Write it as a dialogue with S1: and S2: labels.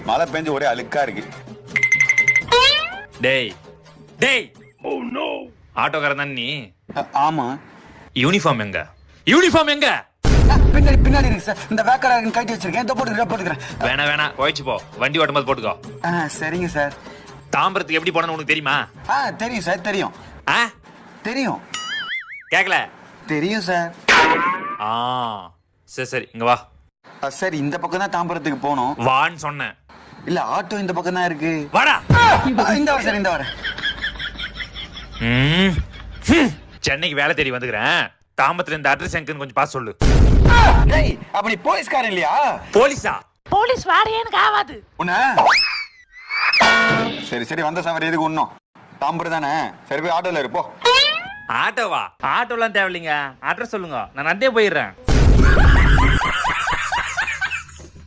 S1: மழை பெஞ்சு ஒரே அழுக்கா இருக்கு.
S2: டேய் டேய், ஓ நோ, ஆட்டோக்காரன் தான் நீ?
S1: ஆமா.
S2: யூனிஃபார்ம் எங்க? யூனிஃபார்ம் எங்க?
S1: பின்னாடி பின்னாடி இருக்கு சார். இந்த வேக்கடா கட்டி வச்சிருக்கேன். இதோ போட்டுக்கிறேன்.
S2: வேணா போயிச்சு போ, வண்டி ஓட்டும்போது போட்டுக்கோ.
S1: சரிங்க சார்.
S2: தாம்பரத்துக்கு எப்படி போனன்னு உனக்கு தெரியுமா?
S1: தெரியும் சார், தெரியும். தெரியும்.
S2: கேக்கல?
S1: தெரியும் சார்.
S2: சரி இங்க வா.
S1: சார் இந்த பக்கம் தான் தாம்பரத்துக்கு போகணும்.
S2: வான்னு சொன்னேன்.
S1: இல்ல ஆட்டோ இந்த பக்கம் தான் இருக்கு.
S2: வாடா.
S1: இந்த வர சார், இந்த வர.
S2: சென்னைக்கு வேலை தேடி வந்துக்கிறேன். தாம்பரத்துல இந்த அட்ரஸ் எங்கன்னு கொஞ்சம் பார்த்து சொல்லு.
S1: டேய், அப்படி போலீஸ்காரன் இல்லையா?
S2: போலீஸா?
S3: போலீஸ் வாடையேன்னு காவாது
S1: உன்ன. சரி வந்த சாமர் எதுக்கு ஒண்ணும்? தாம்பரம் தானே, சரி போய் ஆட்டோல இருப்போ.
S2: ஆட்டோவா? ஆட்டோலாம் தேவையில்லைங்க, அட்ரஸ் சொல்லுங்க, நான் நடந்தே போயிடுறேன்.